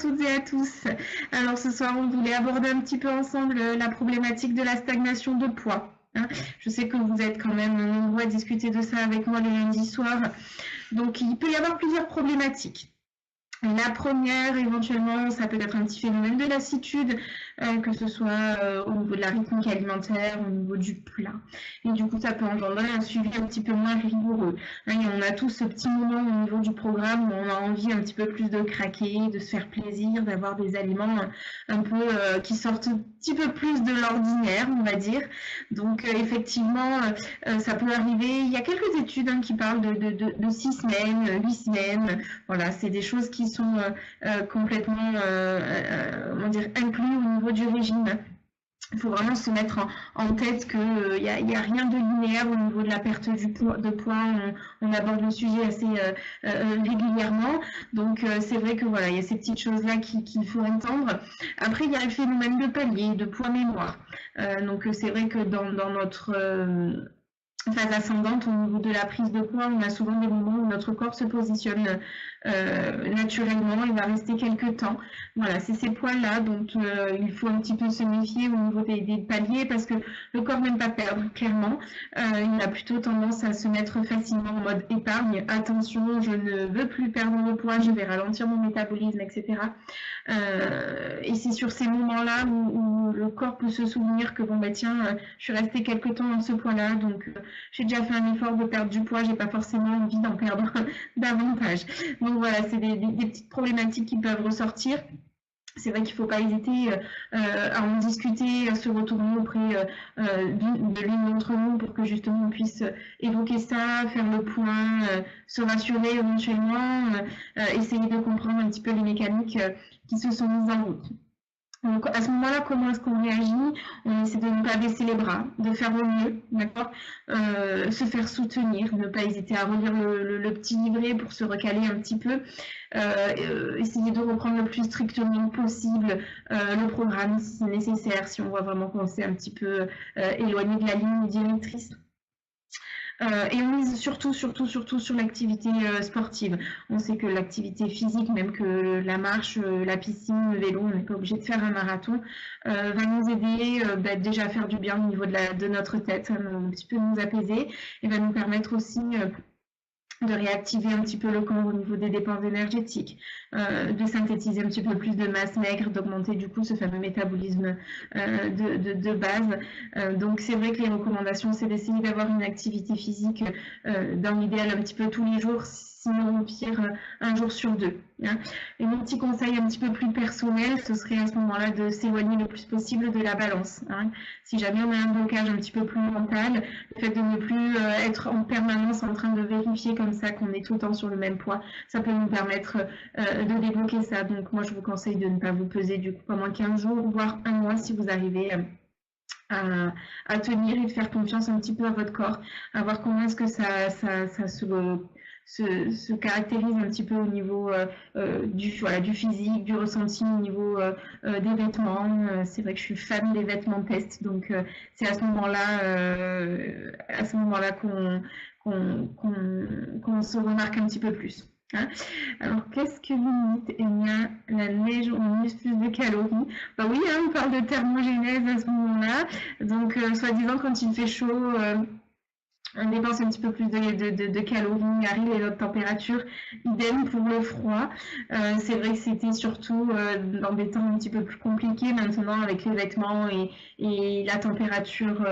toutes et à tous. Alors ce soir, on voulait aborder un petit peu ensemble la problématique de la stagnation de poids. Je sais que vous êtes quand même nombreux à discuter de ça avec moi le lundi soir. Donc il peut y avoir plusieurs problématiques. La première, éventuellement, ça peut être un petit phénomène de lassitude, que ce soit au niveau de la rythmique alimentaire, au niveau du plat. Et du coup, ça peut engendrer un suivi un petit peu moins rigoureux. Et on a tous ce petit moment au niveau du programme où on a envie un petit peu plus de craquer, de se faire plaisir, d'avoir des aliments un peu qui sortent un petit peu plus de l'ordinaire, on va dire. Donc, effectivement, ça peut arriver. Il y a quelques études qui parlent de 6 semaines, 8 semaines. Voilà, c'est des choses qui sont complètement inclus au niveau du régime. Il faut vraiment se mettre en tête qu'il n'y a rien de linéaire au niveau de la perte de poids. On aborde le sujet assez régulièrement. Donc c'est vrai que voilà, il y a ces petites choses-là qu'il faut entendre. Après, il y a le phénomène de palier, de poids mémoire. Donc c'est vrai que dans notre phase ascendante au niveau de la prise de poids, on a souvent des moments où notre corps se positionne naturellement, il va rester quelques temps. Voilà, c'est ces poids-là dont il faut un petit peu se méfier au niveau des paliers parce que le corps n'aime pas perdre, clairement. Il a plutôt tendance à se mettre facilement en mode épargne. Attention, je ne veux plus perdre de poids, je vais ralentir mon métabolisme, etc. Et c'est sur ces moments-là où le corps peut se souvenir que bon bah tiens, je suis restée quelques temps dans ce poids-là, donc j'ai déjà fait un effort de perdre du poids, j'ai pas forcément envie d'en perdre davantage. Donc voilà, c'est des petites problématiques qui peuvent ressortir. C'est vrai qu'il ne faut pas hésiter à en discuter, à se retourner auprès de l'une d'entre nous pour que justement on puisse évoquer ça, faire le point, se rassurer éventuellement, essayer de comprendre un petit peu les mécaniques qui se sont mises en route. Donc à ce moment-là, comment est-ce qu'on réagit? On essaie de ne pas baisser les bras, de faire au mieux, d'accord, se faire soutenir, ne pas hésiter à relire le petit livret pour se recaler un petit peu, essayer de reprendre le plus strictement possible le programme si c'est nécessaire, si on voit vraiment qu'on s'est un petit peu éloigné de la ligne directrice. Et on mise surtout sur l'activité sportive. On sait que l'activité physique, même que la marche, la piscine, le vélo, on n'est pas obligé de faire un marathon, va nous aider déjà à faire du bien au niveau de notre tête, un petit peu nous apaiser, et va nous permettre aussi de réactiver un petit peu le corps au niveau des dépenses énergétiques, de synthétiser un petit peu plus de masse maigre, d'augmenter du coup ce fameux métabolisme de base. Donc c'est vrai que les recommandations, c'est d'essayer d'avoir une activité physique dans l'idéal un petit peu tous les jours, sinon au pire un jour sur deux. Et mon petit conseil un petit peu plus personnel, ce serait à ce moment-là de s'éloigner le plus possible de la balance. Si jamais on a un blocage un petit peu plus mental, le fait de ne plus être en permanence en train de vérifier comme ça qu'on est tout le temps sur le même poids, ça peut nous permettre de débloquer ça. Donc moi je vous conseille de ne pas vous peser du coup pendant 15 jours, voire un mois si vous arrivez à tenir et de faire confiance un petit peu à votre corps, à voir comment est-ce que ça se caractérise un petit peu au niveau du physique, du ressenti, au niveau des vêtements. C'est vrai que je suis fan des vêtements test, donc c'est à ce moment-là qu'on se remarque un petit peu plus. Alors, qu'est-ce que vous dites? Eh bien, la neige, on use plus de calories. Bah oui, on parle de thermogénèse à ce moment-là. Donc, soi-disant, quand il fait chaud, on dépense un petit peu plus de calories à régler notre température. Idem pour le froid. C'est vrai que c'était surtout dans des temps un petit peu plus compliqués maintenant avec les vêtements et la température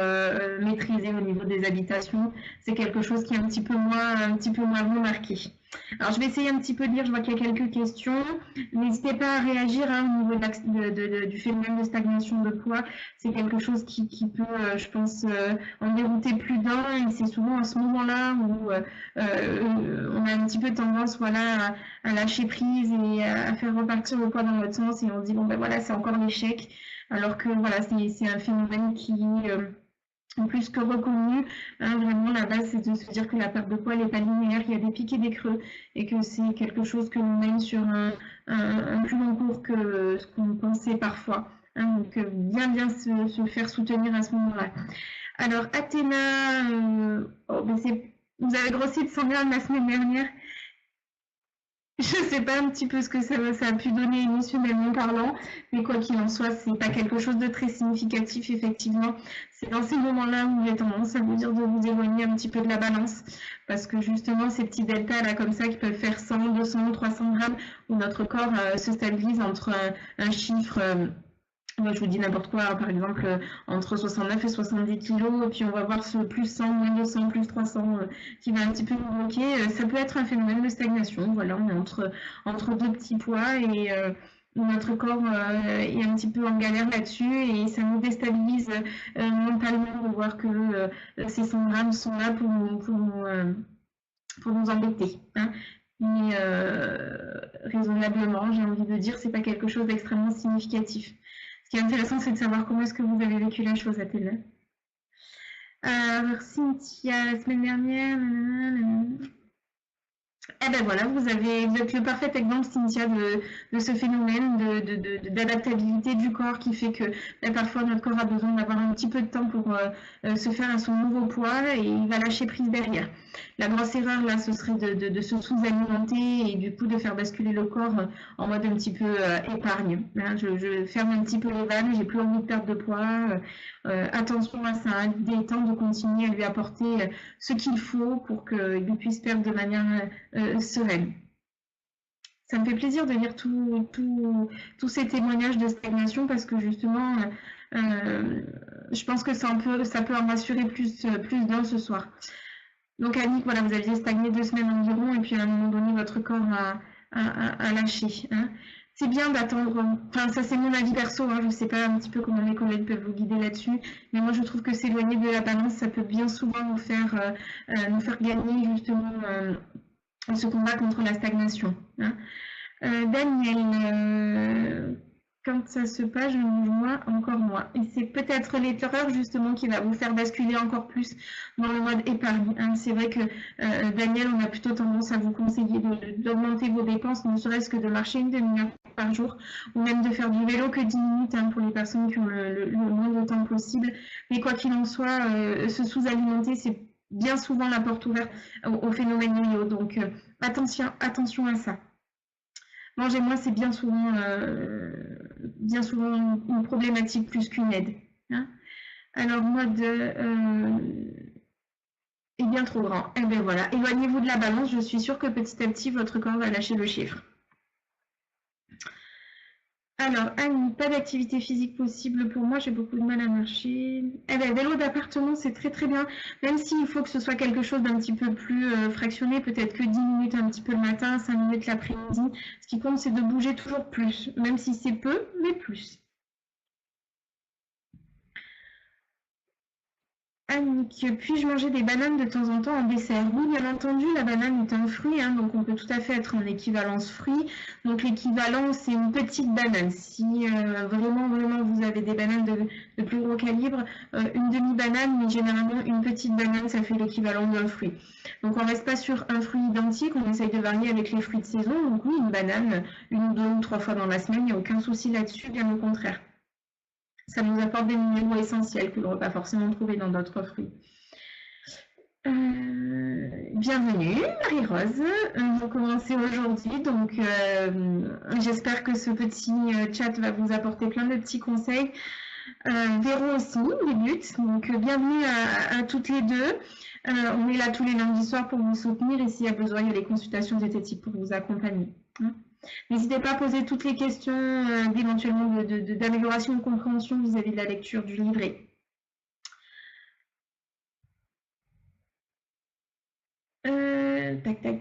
maîtrisée au niveau des habitations. C'est quelque chose qui est un petit peu moins remarqué. Alors je vais essayer un petit peu de lire, je vois qu'il y a quelques questions. N'hésitez pas à réagir au niveau du phénomène de stagnation de poids. C'est quelque chose qui peut, je pense, en dérouter plus d'un. Et c'est souvent à ce moment-là où on a un petit peu tendance à lâcher prise et à faire repartir le poids dans notre sens. Et on se dit, bon ben voilà, c'est encore l'échec. Alors que voilà, c'est un phénomène qui en plus que reconnu, vraiment la base c'est de se dire que la perte de poids n'est pas linéaire, il y a des pics et des creux et que c'est quelque chose que l'on mène sur un plus long cours que ce qu'on pensait parfois. Donc bien se faire soutenir à ce moment-là. Alors Athéna, vous avez grossi de 100 grammes la semaine dernière. Je ne sais pas un petit peu ce que ça a pu donner émotionnellement parlant, mais quoi qu'il en soit, c'est pas quelque chose de très significatif, effectivement. C'est dans ces moments-là où j'ai tendance à vous dire de vous éloigner un petit peu de la balance, parce que justement, ces petits deltas là, comme ça, qui peuvent faire 100, 200, 300 grammes, où notre corps se stabilise entre un chiffre. Moi, je vous dis n'importe quoi, hein, par exemple, entre 69 et 70 kilos, et puis on va voir ce plus 100, moins 200, plus 300 qui va un petit peu nous bloquer. Ça peut être un phénomène de stagnation. Voilà, on est entre deux petits poids et notre corps est un petit peu en galère là-dessus et ça nous déstabilise mentalement de voir que ces 100 grammes sont là pour nous embêter. Hein. Mais raisonnablement, j'ai envie de dire, c'est pas quelque chose d'extrêmement significatif. Ce qui est intéressant, c'est de savoir comment est-ce que vous avez vécu la chose à Télé. Cynthia, la semaine dernière. Eh ben voilà, vous êtes le parfait exemple, Cynthia, de ce phénomène d'adaptabilité du corps qui fait que parfois notre corps a besoin d'avoir un petit peu de temps pour se faire à son nouveau poids et il va lâcher prise derrière. La grosse erreur là, ce serait de se sous-alimenter et du coup de faire basculer le corps en mode un petit peu épargne. Hein, je ferme un petit peu les vannes, j'ai plus envie de perdre de poids. Attention à ça, l'idée étant de continuer à lui apporter ce qu'il faut pour qu'il puisse perdre de manière sereine. Ça me fait plaisir de lire tous ces témoignages de stagnation parce que justement, je pense que ça peut en rassurer plus d'un ce soir. Donc Annick, voilà, vous aviez stagné 2 semaines environ et puis à un moment donné, votre corps a lâché. Hein. C'est bien d'attendre, enfin ça c'est mon avis perso, hein, je ne sais pas un petit peu comment mes collègues peuvent vous guider là-dessus, mais moi je trouve que s'éloigner de la balance, ça peut bien souvent nous faire gagner justement ce combat contre la stagnation. Hein. Daniel, quand ça se passe, je mange moins, encore moins. Et c'est peut-être l'erreur justement qui va vous faire basculer encore plus dans le mode épargne. Hein. C'est vrai que Daniel, on a plutôt tendance à vous conseiller d'augmenter vos dépenses, ne serait-ce que de marcher une demi-heure par jour, ou même de faire du vélo que 10 minutes hein, pour les personnes qui ont le moins de temps possible. Mais quoi qu'il en soit, se sous-alimenter, c'est bien souvent la porte ouverte au phénomène yo-yo. Donc attention à ça. Manger moins, c'est bien souvent une problématique plus qu'une aide. Hein. Alors, mode est bien trop grand. Eh bien voilà, éloignez-vous de la balance. Je suis sûre que petit à petit, votre corps va lâcher le chiffre. Alors, Annie, pas d'activité physique possible pour moi, j'ai beaucoup de mal à marcher. Eh bien, vélo d'appartement, c'est très très bien. Même s'il faut que ce soit quelque chose d'un petit peu plus fractionné, peut-être que 10 minutes un petit peu le matin, 5 minutes l'après-midi. Ce qui compte, c'est de bouger toujours plus, même si c'est peu, mais plus. Annick, puis-je manger des bananes de temps en temps en dessert? Oui, bien entendu, la banane est un fruit, hein, donc on peut tout à fait être en équivalence fruit. Donc l'équivalent, c'est une petite banane. Si vraiment vous avez des bananes de plus gros calibre, une demi-banane, mais généralement une petite banane, ça fait l'équivalent d'un fruit. Donc on ne reste pas sur un fruit identique, on essaye de varier avec les fruits de saison. Donc oui, une banane, 1 ou 2 ou 3 fois dans la semaine, il n'y a aucun souci là-dessus, bien au contraire. Ça nous apporte des minéraux essentiels que l'on ne va pas forcément trouver dans d'autres fruits. Bienvenue Marie-Rose, vous commencez aujourd'hui, donc j'espère que ce petit chat va vous apporter plein de petits conseils. Véro aussi débute, donc bienvenue à toutes les deux. On est là tous les lundis soirs pour vous soutenir et s'il y a besoin, il y a les consultations diététiques pour vous accompagner. Hein. N'hésitez pas à poser toutes les questions d'éventuellement d'amélioration de compréhension vis-à-vis de la lecture du livret.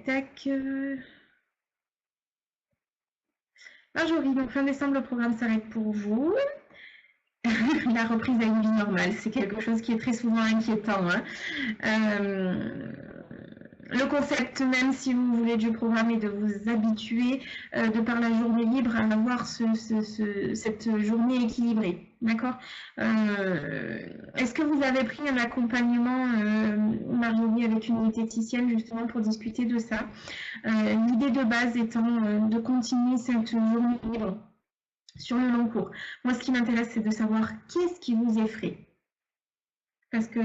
Tac. Marjorie, donc fin décembre, le programme s'arrête pour vous. La reprise à une vie normale, c'est quelque chose qui est très souvent inquiétant. Hein. Le concept même, si vous voulez, du programme est de vous habituer, de par la journée libre, à avoir cette journée équilibrée. D'accord. Est-ce que vous avez pris un accompagnement, Marjorie, avec une diététicienne, justement, pour discuter de ça? L'idée de base étant de continuer cette journée libre sur le long cours. Moi, ce qui m'intéresse, c'est de savoir qu'est-ce qui vous effraie. Parce que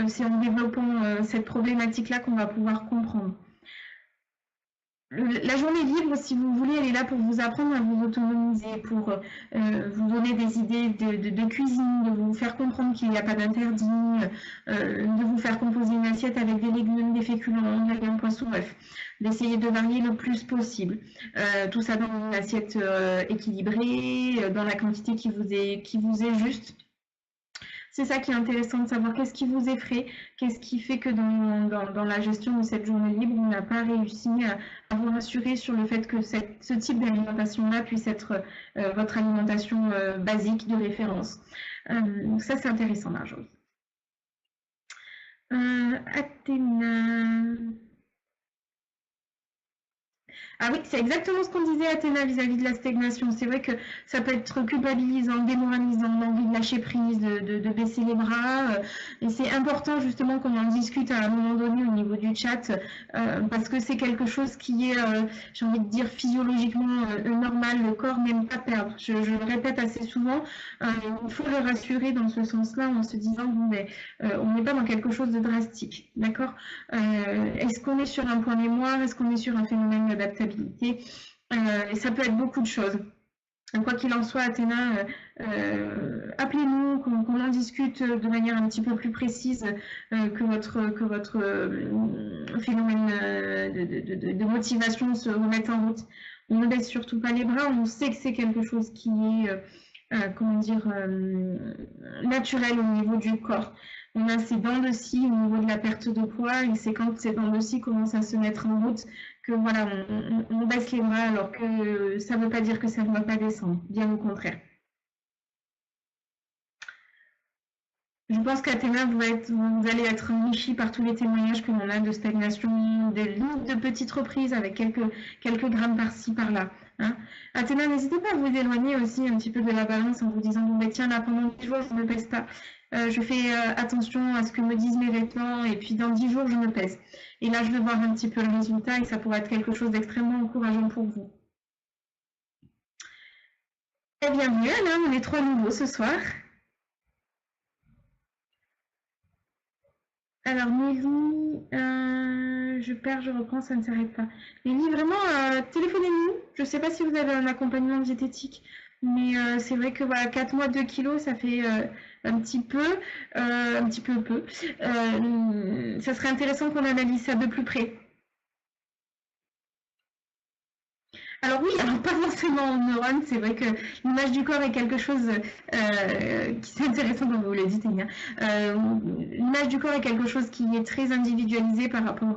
c'est en développant cette problématique-là qu'on va pouvoir comprendre. La journée libre, si vous voulez, elle est là pour vous apprendre à vous autonomiser, pour vous donner des idées de cuisine, de vous faire comprendre qu'il n'y a pas d'interdit, de vous faire composer une assiette avec des légumes, des féculents, de la viande, poisson, bref, d'essayer de varier le plus possible. Tout ça dans une assiette équilibrée, dans la quantité qui vous est juste. C'est ça qui est intéressant de savoir qu'est-ce qui vous effraie, qu'est-ce qui fait que dans la gestion de cette journée libre, on n'a pas réussi à vous rassurer sur le fait que ce type d'alimentation-là puisse être votre alimentation basique de référence. Donc ça, c'est intéressant, Marjorie. Athéna. Ah oui, c'est exactement ce qu'on disait Athéna vis-à-vis de la stagnation. C'est vrai que ça peut être culpabilisant, démoralisant, l'envie de lâcher prise, de baisser les bras. Et c'est important justement qu'on en discute à un moment donné au niveau du chat, parce que c'est quelque chose qui est, j'ai envie de dire, physiologiquement normal. Le corps n'aime pas perdre. Je le répète assez souvent. Il faut le rassurer dans ce sens-là en se disant, bon, mais, on n'est pas dans quelque chose de drastique. D'accord? Est-ce qu'on est sur un point mémoire? Est-ce qu'on est sur un phénomène d'adaptation? Et ça peut être beaucoup de choses. Quoi qu'il en soit, Athéna, appelez-nous, qu'on en discute de manière un petit peu plus précise que votre phénomène de motivation se remette en route. On ne baisse surtout pas les bras, on sait que c'est quelque chose qui est, comment dire, naturel au niveau du corps. On a ces dents de scie au niveau de la perte de poids, et c'est quand ces dents de scie commencent à se mettre en route que voilà, on baisse les bras, alors que ça ne veut pas dire que ça ne va pas descendre, bien au contraire. Je pense qu'Athéna, vous allez être enrichi par tous les témoignages que l'on a de stagnation, de petites reprises avec quelques grammes par-ci, par-là. Hein. Athéna, n'hésitez pas à vous éloigner aussi un petit peu de la balance en vous disant, bon, ben, tiens, là, pendant 10 jours, je ne me pèse pas. Je fais attention à ce que me disent mes vêtements, et puis dans 10 jours, je me pèse. Et là, je vais voir un petit peu le résultat, et ça pourrait être quelque chose d'extrêmement encourageant pour vous. Et bienvenue, Alain, on est 3 nouveaux ce soir. Alors, Nelly, je perds, je reprends, ça ne s'arrête pas. Nelly, vraiment, téléphonez-nous. Je ne sais pas si vous avez un accompagnement diététique, mais c'est vrai que voilà, 4 mois, 2 kilos, ça fait un petit peu peu. Ça serait intéressant qu'on analyse ça de plus près. Alors oui, alors pas forcément en neurones, c'est vrai que l'image du corps est quelque chose qui est intéressant comme vous l'avez dit, Ténia. L'image du corps est quelque chose qui est très individualisé par rapport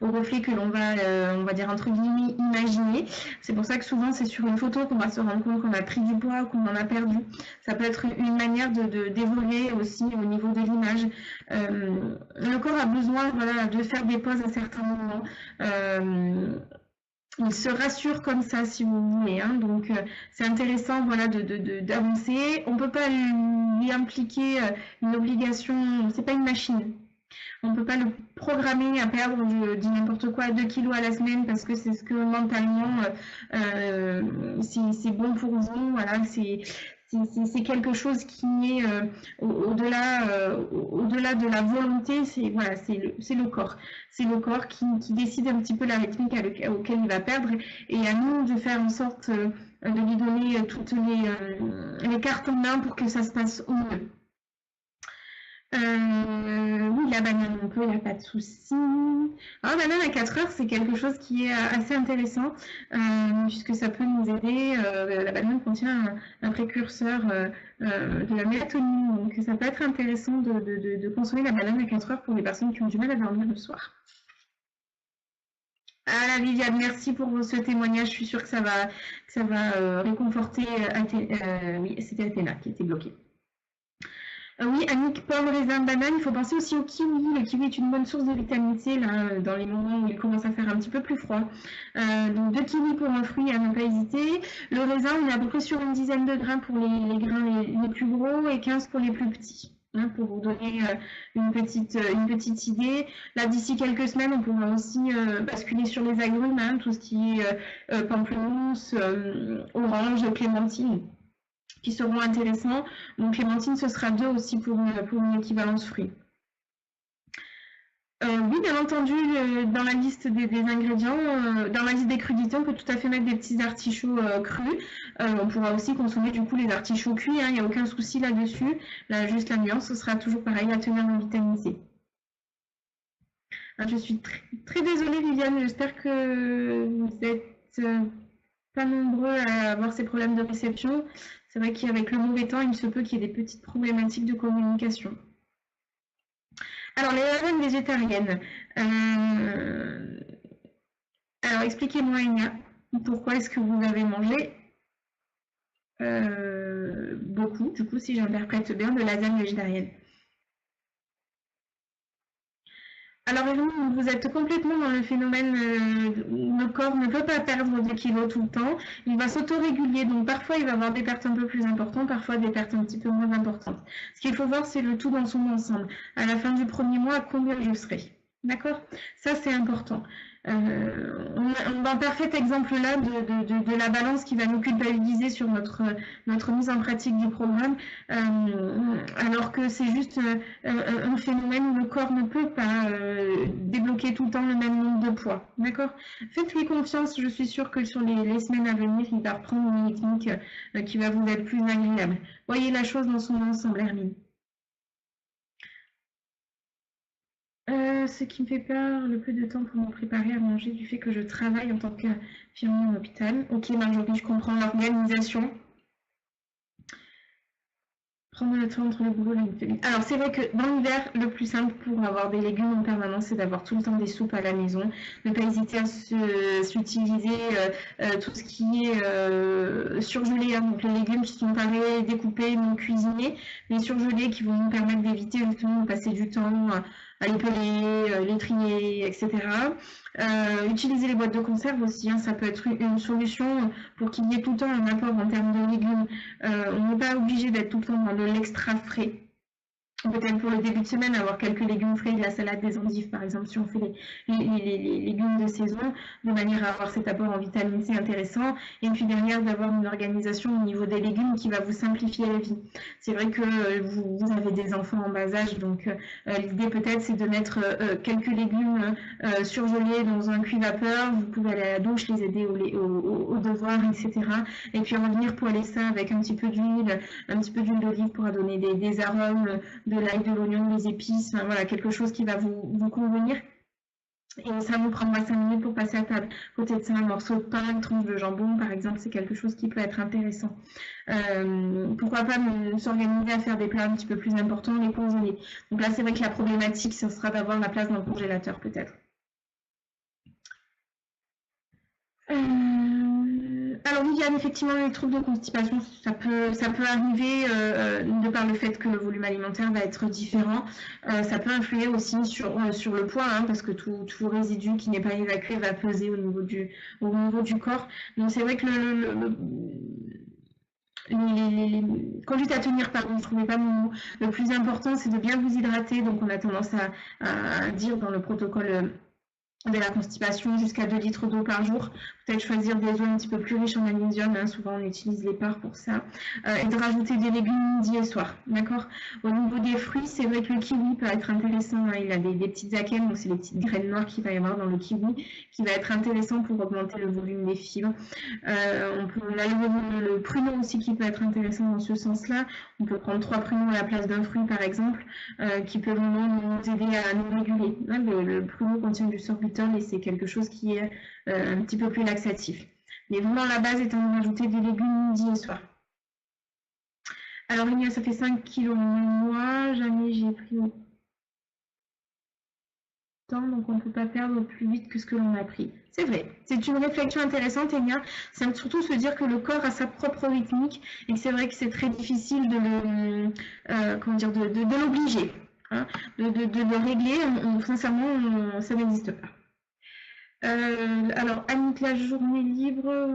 au reflet que l'on va, on va dire entre guillemets, imaginer. C'est pour ça que souvent c'est sur une photo qu'on va se rendre compte qu'on a pris du poids ou qu'on en a perdu. Ça peut être une manière d'évoluer aussi au niveau de l'image. Le corps a besoin voilà, de faire des pauses à certains moments. Il se rassure comme ça, si vous voulez. Hein. Donc, c'est intéressant voilà, d'avancer. On ne peut pas lui impliquer une obligation, c'est pas une machine. On ne peut pas le programmer à perdre, je dis n'importe quoi, 2 kilos à la semaine parce que c'est ce que mentalement c'est bon pour vous. Voilà, c'est quelque chose qui est au-delà de la volonté, c'est voilà, le corps. C'est le corps qui décide un petit peu la rythmique auquel il va perdre et à nous de faire en sorte de lui donner toutes les cartes en main pour que ça se passe au mieux. Oui, la banane, on peut, il n'y a pas de souci. Alors, la banane à 4 heures, c'est quelque chose qui est assez intéressant, puisque ça peut nous aider. La banane contient un précurseur de la mélatonine, donc ça peut être intéressant de consommer la banane à 4 heures pour les personnes qui ont du mal à dormir le soir. Ah, la Viviane, merci pour ce témoignage. Je suis sûre que ça va réconforter. Oui, c'était Athéna qui était bloquée. Oui, Annick, pomme, raisin, banane, il faut penser aussi au kiwi. Le kiwi est une bonne source de vitamine C là, dans les moments où il commence à faire un petit peu plus froid. Donc 2 kiwis pour un fruit à ne pas hésiter. Le raisin, on est à peu près sur une dizaine de grains pour les grains les plus gros et 15 pour les plus petits. Hein, pour vous donner une petite idée. Là, d'ici quelques semaines, on pourra aussi basculer sur les agrumes, hein, tout ce qui est pamplemousse, orange, clémentine, qui seront intéressants. Donc clémentine, ce sera 2 aussi pour une équivalence fruit. Oui, bien entendu, dans la liste des ingrédients, dans la liste des crudités, on peut tout à fait mettre des petits artichauts crus. On pourra aussi consommer du coup les artichauts cuits, hein, il n'y a aucun souci là-dessus. Là, juste la nuance, ce sera toujours pareil, la teneur en vitamine C. Je suis très désolée, Viviane, j'espère que vous êtes pas nombreux à avoir ces problèmes de réception. C'est vrai qu'avec le mauvais temps, il se peut qu'il y ait des petites problématiques de communication. Alors, les lasagnes végétariennes. Alors, expliquez-moi, Enya, pourquoi est-ce que vous avez mangé beaucoup, du coup, si j'interprète bien, de lasagnes végétariennes? Alors, vous êtes complètement dans le phénomène, le corps ne peut pas perdre de kilos tout le temps, il va s'autoréguler, donc parfois il va avoir des pertes un peu plus importantes, parfois des pertes un petit peu moins importantes. Ce qu'il faut voir, c'est le tout dans son ensemble. À la fin du premier mois, à combien je serai? D'accord? Ça, c'est important. On a un parfait exemple là de la balance qui va nous culpabiliser sur notre mise en pratique du programme, alors que c'est juste un phénomène où le corps ne peut pas débloquer tout le temps le même nombre de poids. D'accord? Faites-lui confiance, je suis sûre que sur les semaines à venir, il va reprendre une rythmique qui va vous être plus agréable. Voyez la chose dans son ensemble, Hermine. Ce qui me fait peur, le peu de temps pour me préparer à manger du fait que je travaille en tant qu'infirmière en hôpital. Ok, Marjorie, je comprends l'organisation. Prendre le temps entre le boulot et la vie. Alors, c'est vrai que dans l'hiver, le plus simple pour avoir des légumes en permanence, c'est d'avoir tout le temps des soupes à la maison. Ne pas hésiter à s'utiliser tout ce qui est surgelé, hein, donc les légumes qui sont parés, découpés, non cuisinés, mais surgelés qui vont nous permettre d'éviter justement de passer du temps à les peler, les trier, etc. Utiliser les boîtes de conserve aussi, hein, ça peut être une solution pour qu'il y ait tout le temps un apport en termes de légumes. On n'est pas obligé d'être tout le temps dans de l'extra frais. Peut-être pour le début de semaine, avoir quelques légumes frais, de la salade, des endives par exemple, si on fait les légumes de saison, de manière à avoir cet apport en vitamine C intéressant, et puis derrière d'avoir une organisation au niveau des légumes qui va vous simplifier la vie. C'est vrai que vous avez des enfants en bas âge, donc l'idée peut-être c'est de mettre quelques légumes surgelés dans un cuit vapeur, vous pouvez aller à la douche, les aider au devoir, etc. Et puis revenir poêler ça avec un petit peu d'huile d'olive pour donner des arômes, de l'ail, de l'oignon, des épices, enfin, voilà, quelque chose qui va vous convenir. Et ça vous prendra 5 minutes pour passer à table. Côté de ça, un morceau de pain, une tranche de jambon, par exemple, c'est quelque chose qui peut être intéressant. Pourquoi pas s'organiser à faire des plats un petit peu plus importants, les congeler. Donc là, c'est vrai que la problématique, ce sera d'avoir la place dans le congélateur, peut-être. Alors Viviane, effectivement, les troubles de constipation, ça peut arriver de par le fait que le volume alimentaire va être différent. Ça peut influer aussi sur le poids, hein, parce que tout résidu qui n'est pas évacué va peser au niveau du corps. Donc c'est vrai que les conduites à tenir, pardon, je ne trouvais pas mon mot. Le plus important, c'est de bien vous hydrater. Donc on a tendance à dire dans le protocole de la constipation jusqu'à 2 litres d'eau par jour. Peut-être choisir des eaux un petit peu plus riches en magnésium, hein, souvent on utilise les parts pour ça, et de rajouter des légumes midi et soir, d'accord? Au niveau des fruits, c'est vrai que le kiwi peut être intéressant, hein, il a des petites akènes, donc c'est les petites graines noires qu'il va y avoir dans le kiwi, qui va être intéressant pour augmenter le volume des fibres. On a le pruneau aussi qui peut être intéressant dans ce sens-là. On peut prendre 3 pruneaux à la place d'un fruit par exemple, qui peut vraiment nous aider à nous réguler. Hein, le pruneau contient du sorbitol et c'est quelque chose qui est un petit peu plus laxatif. Mais vraiment la base étant de rajouter des légumes midi et soir. Alors Enya, ça fait 5 kilos moi, jamais j'ai pris autant, donc on ne peut pas perdre plus vite que ce que l'on a pris. C'est vrai, c'est une réflexion intéressante, Enya. C'est surtout se dire que le corps a sa propre rythmique et que c'est vrai que c'est très difficile de l'obliger, hein, de le régler. Sincèrement, ça n'existe pas. Alors, Annick, la journée libre,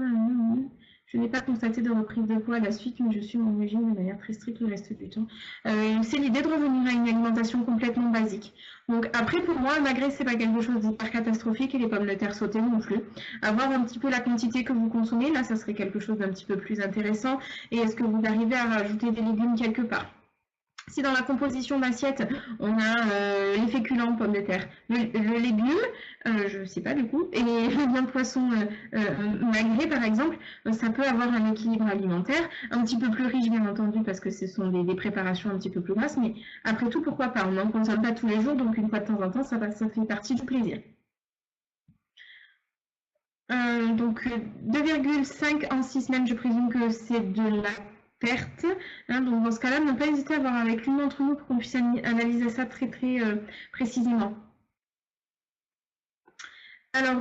je n'ai pas constaté de reprise de poids à la suite, mais je suis mon régime de manière très stricte le reste du temps. C'est l'idée de revenir à une alimentation complètement basique. Donc après, pour moi, le magret, c'est pas quelque chose d'hyper catastrophique et les pommes de terre sautées non plus. Avoir un petit peu la quantité que vous consommez, là, ça serait quelque chose d'un petit peu plus intéressant. Et est-ce que vous arrivez à rajouter des légumes quelque part? Si dans la composition d'assiette, on a les féculents, pommes de terre, le légume, je ne sais pas du coup, et le bien poisson magret par exemple, ça peut avoir un équilibre alimentaire, un petit peu plus riche bien entendu parce que ce sont des préparations un petit peu plus grasses, mais après tout pourquoi pas, on n'en consomme pas tous les jours, donc une fois de temps en temps, ça fait partie du plaisir. Donc 2,5 en 6 semaines, je présume que c'est de la perte. Hein, donc dans ce cas-là, ne pas hésiter à voir avec l'une d'entre nous pour qu'on puisse analyser ça très très précisément. Alors,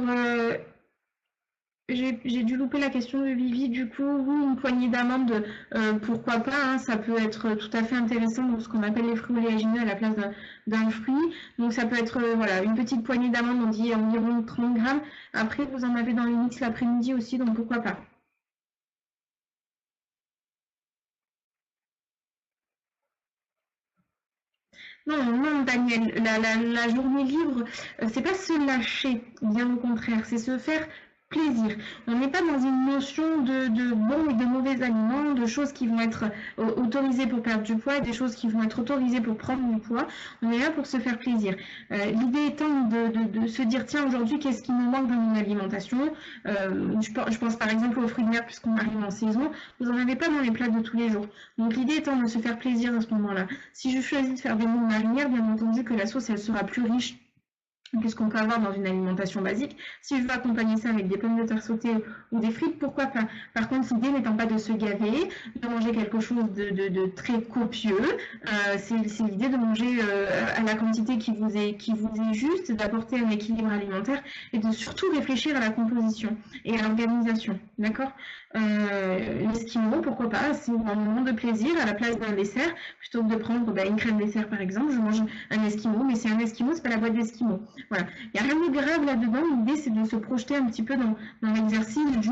j'ai dû louper la question de Vivi. Du coup, oui, une poignée d'amandes, pourquoi pas, hein, ça peut être tout à fait intéressant dans ce qu'on appelle les fruits oléagineux à la place d'un fruit. Donc ça peut être voilà, une petite poignée d'amandes, on dit environ 30 grammes. Après, vous en avez dans le mix l'après-midi aussi, donc pourquoi pas. Non, non, Daniel, la journée libre, c'est pas se lâcher, bien au contraire, c'est se faire plaisir. On n'est pas dans une notion de bons et de mauvais aliments, de choses qui vont être autorisées pour perdre du poids et des choses qui vont être autorisées pour prendre du poids. On est là pour se faire plaisir. L'idée étant de se dire, tiens, aujourd'hui, qu'est-ce qui me manque dans mon alimentation? Je pense par exemple aux fruits de mer, puisqu'on arrive en saison. Vous n'en avez pas dans les plats de tous les jours. Donc l'idée étant de se faire plaisir à ce moment-là. Si je choisis de faire des moules marinières, bien entendu que la sauce, elle sera plus riche que ce qu'on peut avoir dans une alimentation basique. Si je veux accompagner ça avec des pommes de terre sautées ou des frites, pourquoi pas. Par contre, l'idée n'étant pas de se gaver, de manger quelque chose de très copieux, c'est l'idée de manger à la quantité qui vous est juste, d'apporter un équilibre alimentaire et de surtout réfléchir à la composition et à l'organisation. D'accord. L'esquimau, pourquoi pas, c'est un moment de plaisir à la place d'un dessert, plutôt que de prendre une crème dessert par exemple, je mange un esquimau, mais c'est un esquimau, c'est pas la boîte d'esquimau. Voilà, il n'y a rien de grave là-dedans, l'idée c'est de se projeter un petit peu dans l'exercice du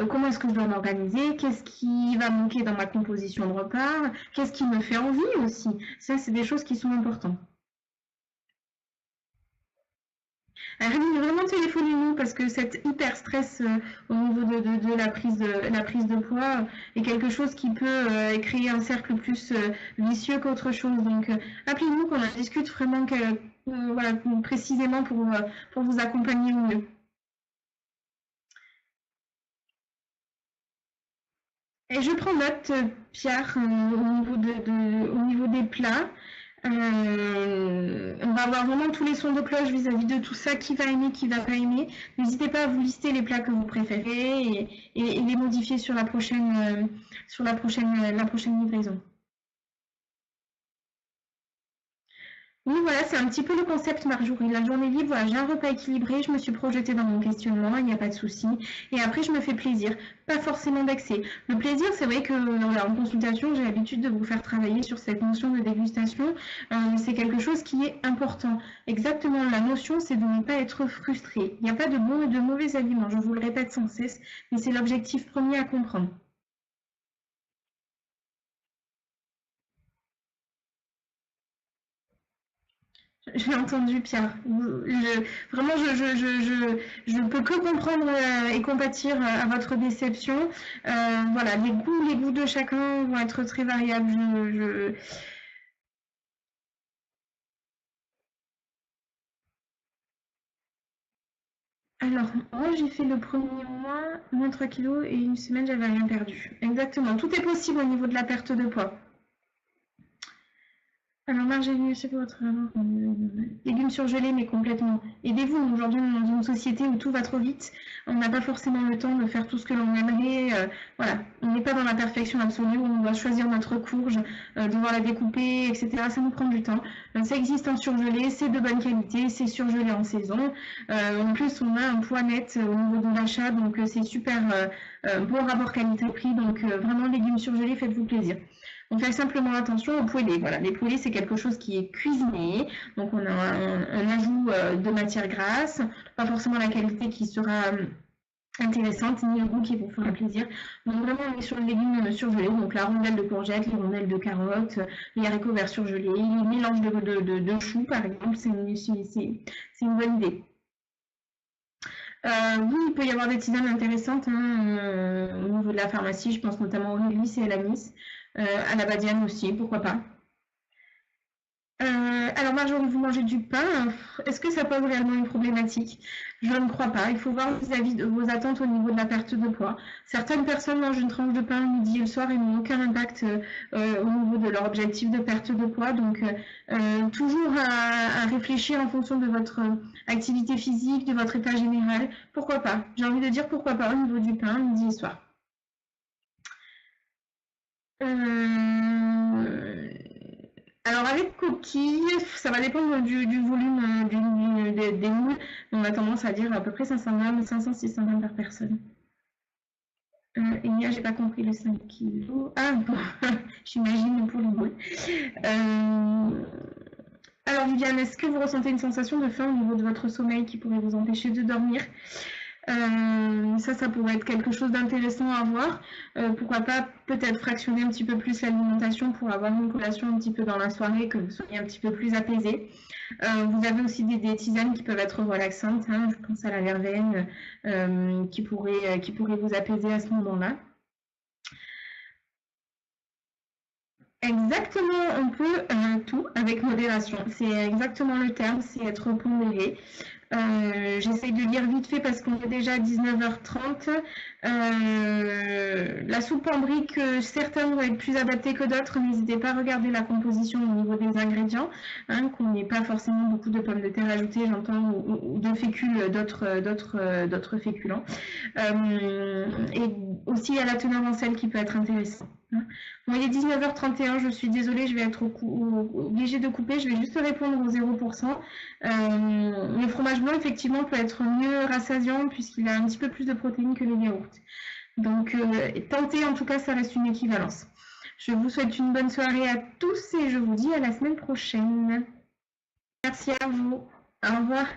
comment est-ce que je dois m'organiser, qu'est-ce qui va manquer dans ma composition de repas, qu'est-ce qui me fait envie aussi, ça c'est des choses qui sont importantes. Vraiment téléphonez-nous parce que cet hyper stress au niveau de la prise de poids est quelque chose qui peut créer un cercle plus vicieux qu'autre chose. Donc appelez-nous qu'on en discute vraiment voilà, précisément pour vous accompagner au mieux. Et je prends note, Pierre, au niveau des plats. On va avoir vraiment tous les sons de cloche vis-à-vis de tout ça, qui va aimer, qui va pas aimer. N'hésitez pas à vous lister les plats que vous préférez et les modifier sur la prochaine livraison. Oui, voilà, c'est un petit peu le concept, Marjorie. La journée libre, voilà, j'ai un repas équilibré, je me suis projetée dans mon questionnement, il n'y a pas de souci. Et après, je me fais plaisir, pas forcément d'accès. Le plaisir, c'est vrai que voilà, en consultation, j'ai l'habitude de vous faire travailler sur cette notion de dégustation. C'est quelque chose qui est important. Exactement, la notion, c'est de ne pas être frustré. Il n'y a pas de bons et de mauvais aliments, je vous le répète sans cesse, mais c'est l'objectif premier à comprendre. J'ai entendu Pierre. Vraiment, je peux que comprendre et compatir à votre déception. Voilà, les goûts de chacun vont être très variables. Alors, moi, j'ai fait le premier mois, moins 3 kilos et une semaine, j'avais rien perdu. Exactement. Tout est possible au niveau de la perte de poids. Alors Marjorie, je sais pas votre légumes surgelés, mais complètement. Aidez-vous, aujourd'hui on est dans une société où tout va trop vite, on n'a pas forcément le temps de faire tout ce que l'on aimerait, voilà, on n'est pas dans la perfection absolue, on doit choisir notre courge, devoir la découper, etc. Ça nous prend du temps. Ça existe en surgelé, c'est de bonne qualité, c'est surgelé en saison. En plus on a un poids net au niveau de l'achat, donc c'est super bon rapport qualité-prix, donc vraiment légumes surgelés, faites-vous plaisir. On fait simplement attention aux poêlés. Voilà, les poêlés, c'est quelque chose qui est cuisiné. Donc, on a un ajout de matière grasse, pas forcément la qualité qui sera intéressante, ni le goût qui vous fera plaisir. Donc, vraiment, on est sur le légume surgelé. Donc, la rondelle de courgettes, les rondelles de carottes, les haricots verts surgelés, les mélanges de choux, par exemple, c'est une bonne idée. Oui, il peut y avoir des tisanes intéressantes au niveau de la pharmacie. Je pense notamment au réglisse et à l'anis. À la badiane aussi, pourquoi pas. Alors Marjorie, vous mangez du pain, est-ce que ça pose réellement une problématique? Je ne crois pas. Il faut voir vis-à-vis de vos attentes au niveau de la perte de poids. Certaines personnes mangent une tranche de pain le midi et le soir et n'ont aucun impact au niveau de leur objectif de perte de poids. Donc toujours à réfléchir en fonction de votre activité physique, de votre état général. Pourquoi pas? J'ai envie de dire pourquoi pas au niveau du pain, midi et soir. Alors avec coquille, ça va dépendre du volume des moules. On a tendance à dire à peu près 500 grammes, 500-600 grammes par personne. Et là, j'ai pas compris le 5 kilos. Ah bon, j'imagine pour les moules. Alors Viviane, est-ce que vous ressentez une sensation de faim au niveau de votre sommeil qui pourrait vous empêcher de dormir? Ça pourrait être quelque chose d'intéressant à voir. Pourquoi pas peut-être fractionner un petit peu plus l'alimentation pour avoir une collation un petit peu dans la soirée, que vous soyez un petit peu plus apaisé. Vous avez aussi des tisanes qui peuvent être relaxantes, hein, je pense à la verveine qui pourrait vous apaiser à ce moment-là. Exactement, on peut tout avec modération. C'est exactement le terme, c'est être pondéré. J'essaye de lire vite fait parce qu'on est déjà à 19h30. La soupe en briques, certaines vont être plus adaptées que d'autres. N'hésitez pas à regarder la composition au niveau des ingrédients, hein, qu'on n'ait pas forcément beaucoup de pommes de terre ajoutées, j'entends, ou de fécules, d'autres féculents. Et aussi à la teneur en sel qui peut être intéressant. Bon, il est 19h31, je suis désolée, je vais être obligée de couper, je vais juste répondre au 0%. Le fromage blanc, effectivement, peut être mieux rassasiant puisqu'il a un petit peu plus de protéines que les yaourts. Donc, tentez, en tout cas, ça reste une équivalence. Je vous souhaite une bonne soirée à tous et je vous dis à la semaine prochaine. Merci à vous. Au revoir.